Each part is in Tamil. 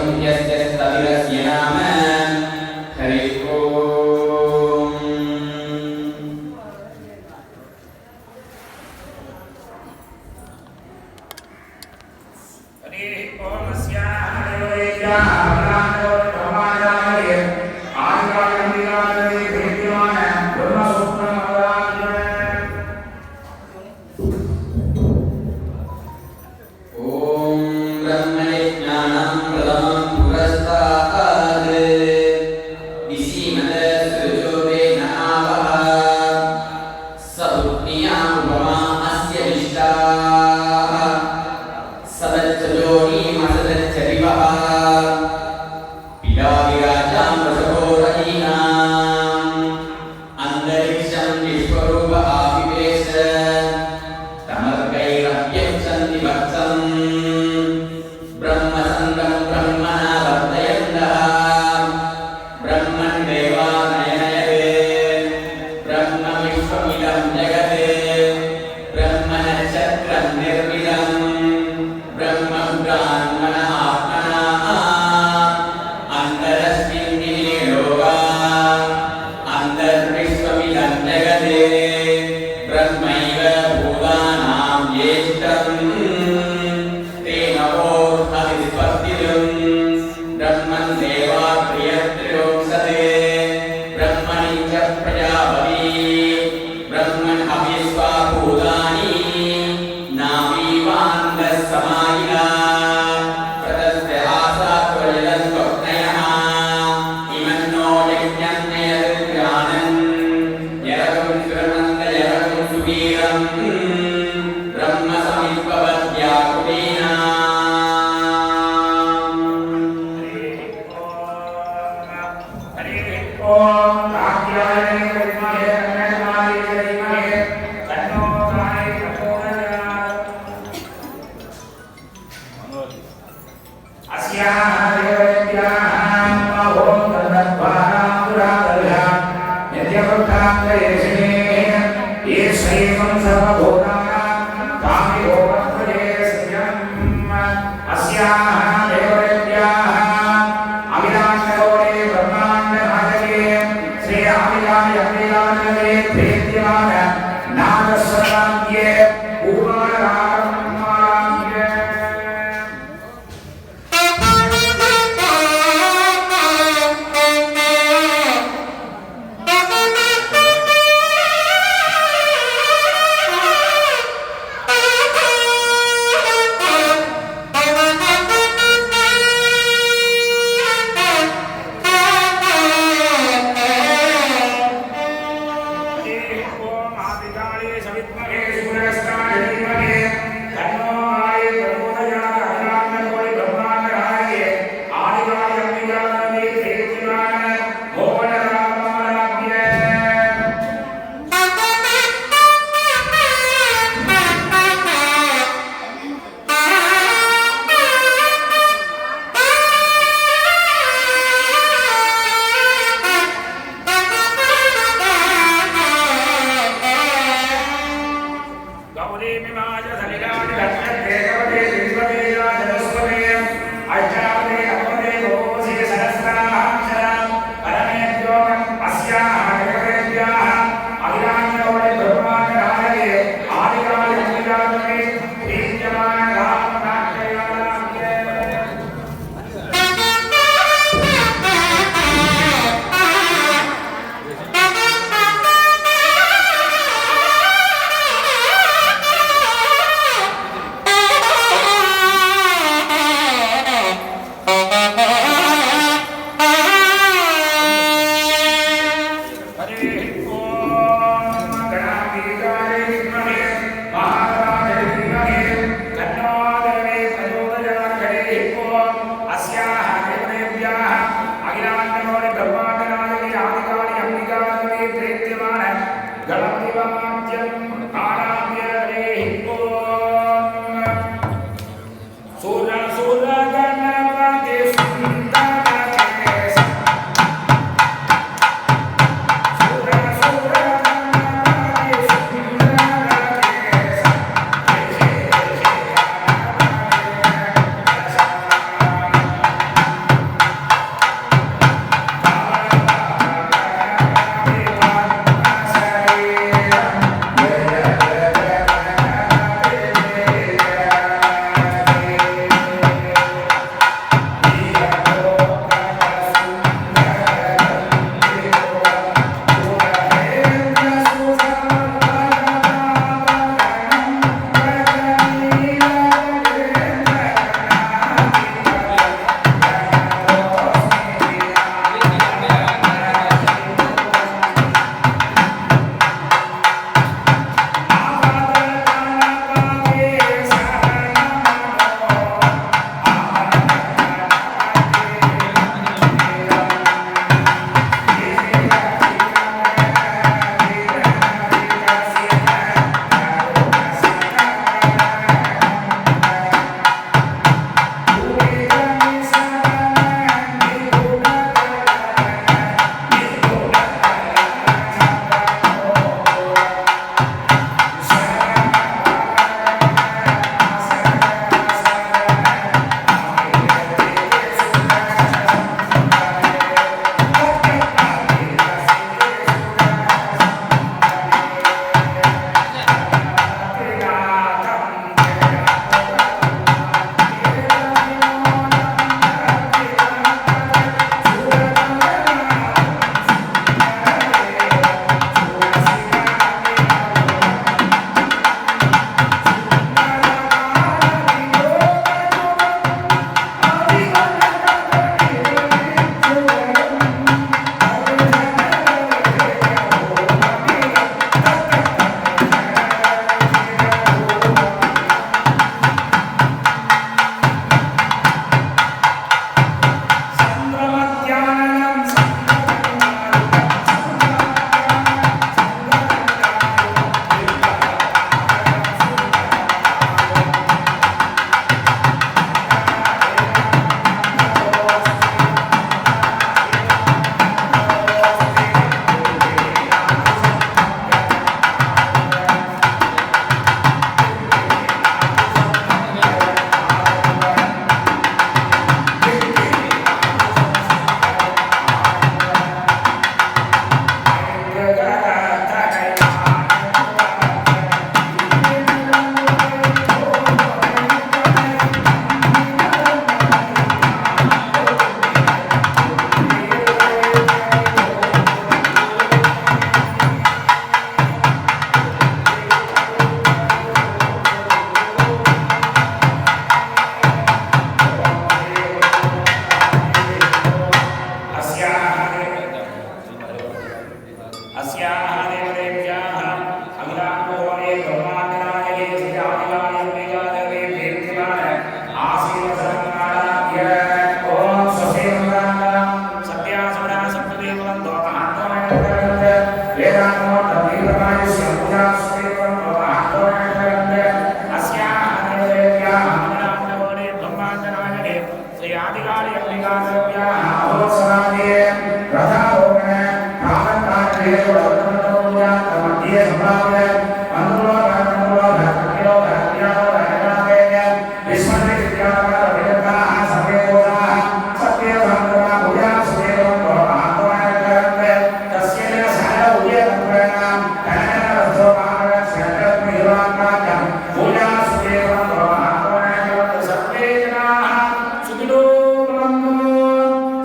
Thank you.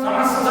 సమస్త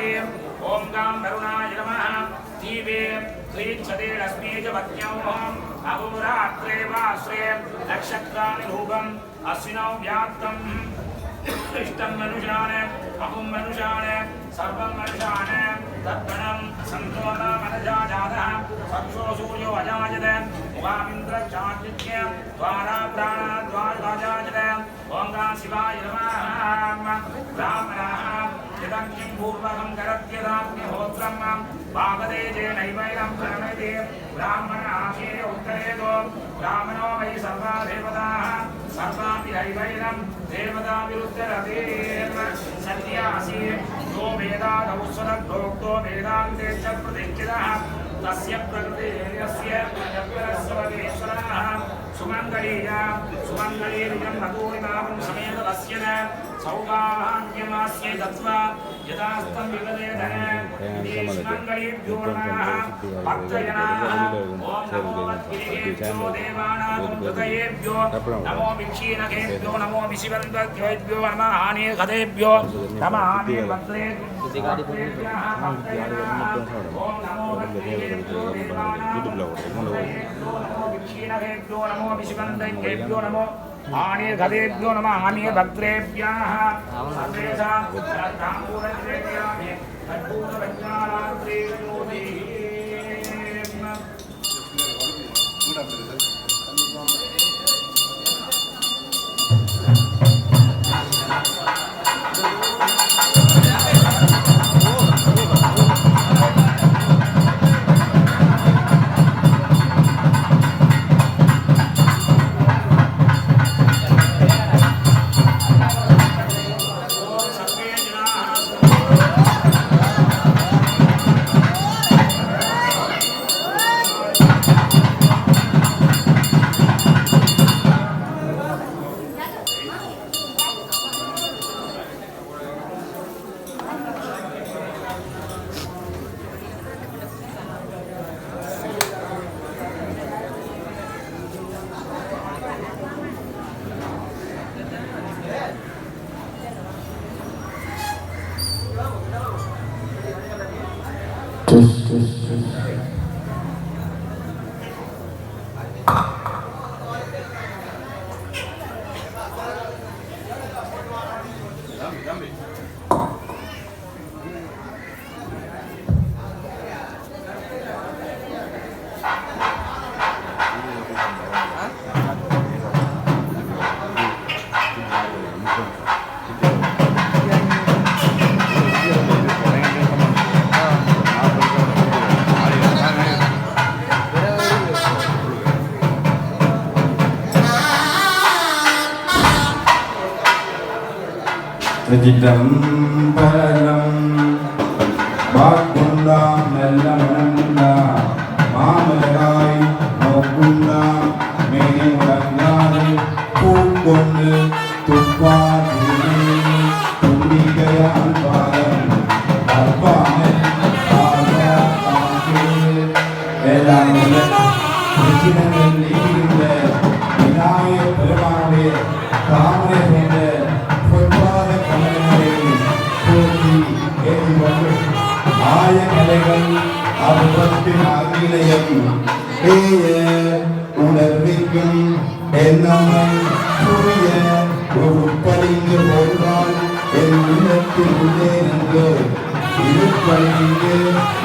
ओम गाम वरुणाय नमः दीवे क्रीच्छते लक्ष्मी च पत्न्योः अहोरात्रे वाश्रे नक्षत्राणि रूपम् अश्विनौ व्याप्तम् इष्टं मनुष्यान् अहुं मनुष्यान् सर्वं मनुष्यान् तद्गणं सन्तोषः मनसा जातः सक्षो सूर्यो अजायत मुखामिन्द्रश्चादित्य द्वारा प्राणाद्वाराजायत ओं नमः शिवाय नमः ब्राह्मणाः यदं किं पूर्वकं करत्यदाग्निहोत्रं वागदेजेनैवैनं प्रणयते ब्राह्मणाशे उत्तरेतो ब्राह्मणो वै सर्वा देवताः सर्वापि हैवैनं देवता विरुद्धरते सत्यासि यो वेदादौस्वरद्भोक्तो वेदान्ते च प्रतिष्ठितः तस्य प्रकृतेर्यस्य जगत्सर्वेश्वरः सुमङ्गलीयं मधुरिमावं समेतस्य सौभाग्यमास्यै दत्त्वा यदास्तं विगदेधन सुमङ्गलीभ्यो नमः भक्तजनाः ॐ नमो वद्गिरिभ्यो देवानां कृतयेभ्यो नमो विक्षीणकेभ्यो नमो विशिवन्तभ्यो नमः हानिगदेभ्यो नमः हानिभद्रेभ्यः ॐ नमो वद्गिरिभ्यो देवानां विक्षीणकेभ्यो नमो विशिवन्तभ्यो नमो हानिगदेभ्यो नमः हानिभद्रेभ्यः सर्वेषां ताम्बूलद्रव्याणि Jidambaram Bakunda Nellamanda Mamarai Mokunda Menurangari Pukundu Tupadi Tundigayan Padam Arpane Aga Amake Elamale Krishnanil Ikirinde Vinaya Peramane Kamre Hende ஆயகலைகள் அருபத்தின் அகிலையும் உணர்விக்கும் என்னம்மை புரிய ஒரு பளிங்கு போன்றால் என் உள்ளத்தில் உள்ளே நின்று இருப்பளிங்கு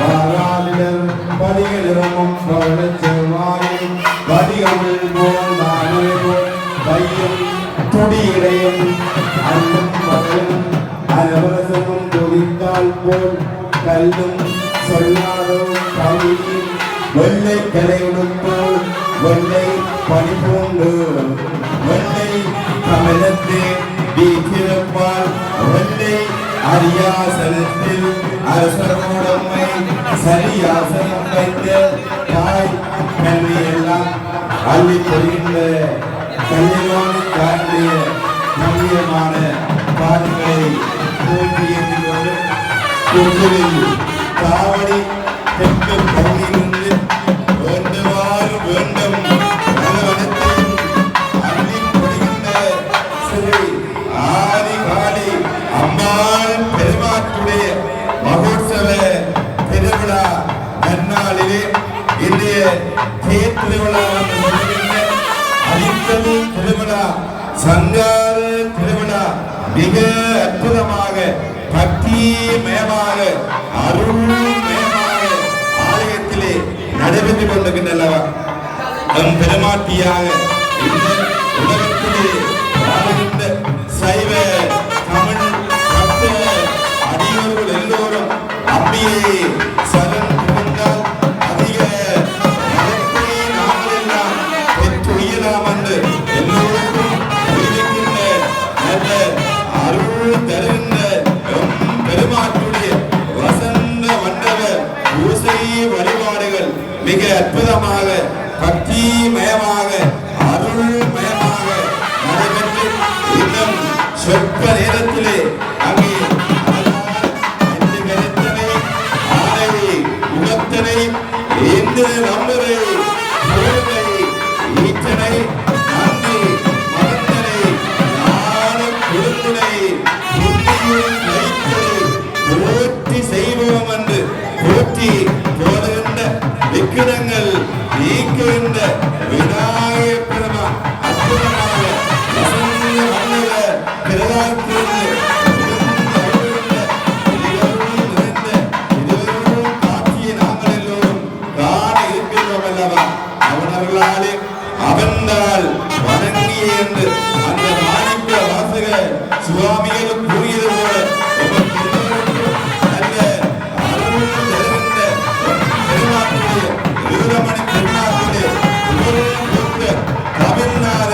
வாராளிடர் படிகளிரமும் பவளச் செவ்வாயும் வடிகமிழ் போல் நானே போல் கையும் துடியிடையும் அன்னும் பகலும் அனவரசமும் துடித்தால் போல் கல்லும் சொல்லாதோ கவியும் வெள்ளை கலையுடுப்போல் வெள்ளை பனிபோண்டு வெள்ளை கமலத்தே வீட்டிருப்பால் வெள்ளை அரியாசனத்தில் அரசரோடமை சரியாசனம் வைத்த தாய் கல்வியெல்லாம் அள்ளி பொறிகின்ற கல்யாண காட்டிய கல்வியமான பாடல்களை தோன்றியதோடு கொள்கையில் காவடி தெற்கு பகுதியிலிருந்து வேண்டுமாறு வேண்டும் நலவனத்தையும் அள்ளிப் பொழிகின்ற ஸ்ரீ ஆதி காளி அம்பாள் பெருமாற்றுடைய மகுட திருவிழா அடிக்கல் திருவிழா சங்கார திருவிழா மிக அற்புதமாக பக்திமயமாக அருள்மயமாக ஆலயத்திலே நடைபெற்றுக் கொண்டிருக்கின்றனவா நம் பெருமாட்டியாக இந்த உலகத்திலே வாழ்கின்ற சைவ தமிழ் பக்த அடியோர்கள் எல்லோரும் அம்பியை சரண் புகுந்தால் அதிக மதத்தை நாங்கள் எல்லாம் பெற்று உயலாம் என்று எல்லோருக்கும் தெரிவிக்கின்ற நல்ல அருள் தருகின்ற பெருமாட்டுடைய வசந்த மண்டப பூசை வழிபாடுகள் மிக அற்புதமாக பக்திமயமாக அருள்மயமாக நடைபெற்று இன்னும் சொற்ப நேரத்திலே அங்கே முகத்தனை இந்த நம்பரை ஈச்சனை நன்றி மகந்தனை ஞான கொடுத்தனை போற்றி செய்வோம் என்று போற்றி போடுகின்ற விக்கிரங்கள் நீக்குகின்ற விநாயகப் பெருமான் அற்புதமாக வசந்த மன்னர பிறராக்கிருந்து அவனர்களாலே அவன்தால் வணங்கி என்று அந்த மாணிக்க வாசக சுவாமிகளும் கூறியது போல நல்ல அருள் தருகின்ற பெருமாட்டுடைய வீரமணி பெருமாட்டுடைய தமிழ்நாத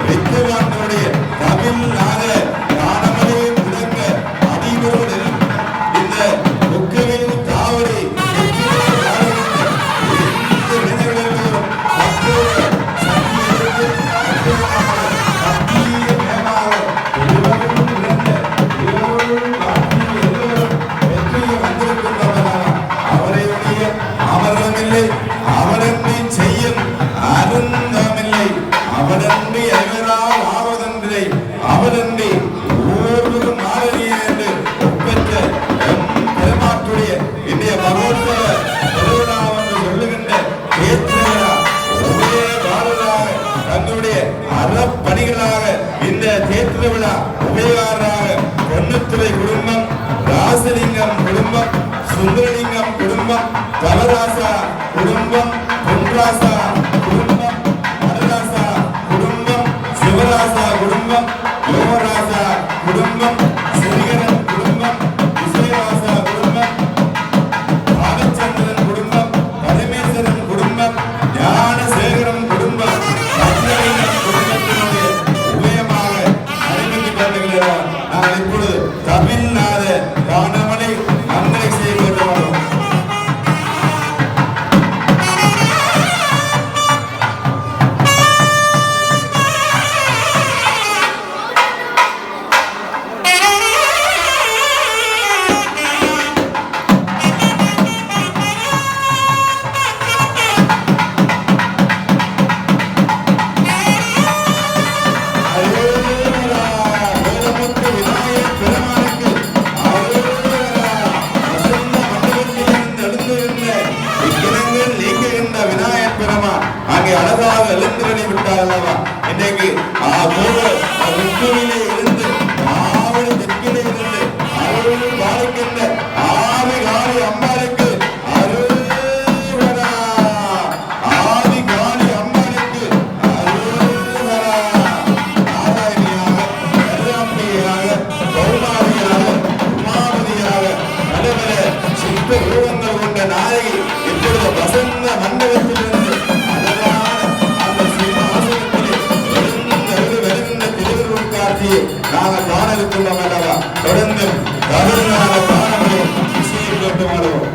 வித்துவான்களுடைய தமிழ்நாத காணமலை முழங்க அடிவரோடு இந்த முக்கவில் தாவரை அவனன்றி செய்யும் அருந்தமில்லை அவனன்றி அயரால் ஆவதன்றில்லை அவனன்றி ஒவ்வொரு மாறிய என்று ஒப்பற்ற பெருமாட்டுடைய இன்றைய மகோத்சவ திருவிழா என்று சொல்லுகின்ற தேர்திருவிழா ஒரே பாடலாக தங்களுடைய அறப்பணிகளாக இந்த தேர்திருவிழா உபயோகராக பொன்னுத்துறை குடும்பம் ராசலிங்கம் குடும்பம் சுந்தரலிங்கம் குடும்பம் தவராசா குடும்பம் பொன்ராசா குடும்பம் மதராசா குடும்பம் சிவராசா குடும்பம் யோகராசா குடும்பம் ஸ்ரீகரன் குடும்பம் விஜயராசா குடும்பம் பாலச்சந்திரன் குடும்பம் பரமேஸ்வரன் குடும்பம் ஞானசேகரன் குடும்பம் சந்திரலிங்கம் குடும்பத்தினுடைய உபயமாக நடைபெற்றுக் கொண்டிருக்கிறார். நாங்கள் இப்பொழுது தமிழ்நாத காணமலை மந்திரை செய்ய கொண்டுள்ளோம். அழகாக எழுந்திரளி விட்டார் அல்லவா இன்றைக்கு இருந்து ஆவணி தெற்கிலே இருந்து அருள் வாழ்கின்ற ஆதி காளி அம்மாளுக்கு அருள்வரா ஆதி காளி அம்மாளுக்கு அருள்வரா நாராயணியாக கருணாம்பியாக கௌமாரியாக உமாவதியாக நடுவர சித்த ரூபங்கள் கொண்ட நாயகி இப்பொழுது வசந்த மண்டபத்திலிருந்து நாங்கள் காண இருக்கின்றோம் அல்லவா தொடர்ந்து தமிழ்நாடு காண இசையை கேட்டு வாழ்வோம்.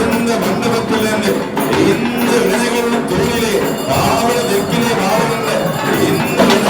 வசந்த மண்டபத்திலிருந்து இந்த இளைஞர்கள் தோழிலே காவல தெற்கிலே வாழ்கின்ற இந்த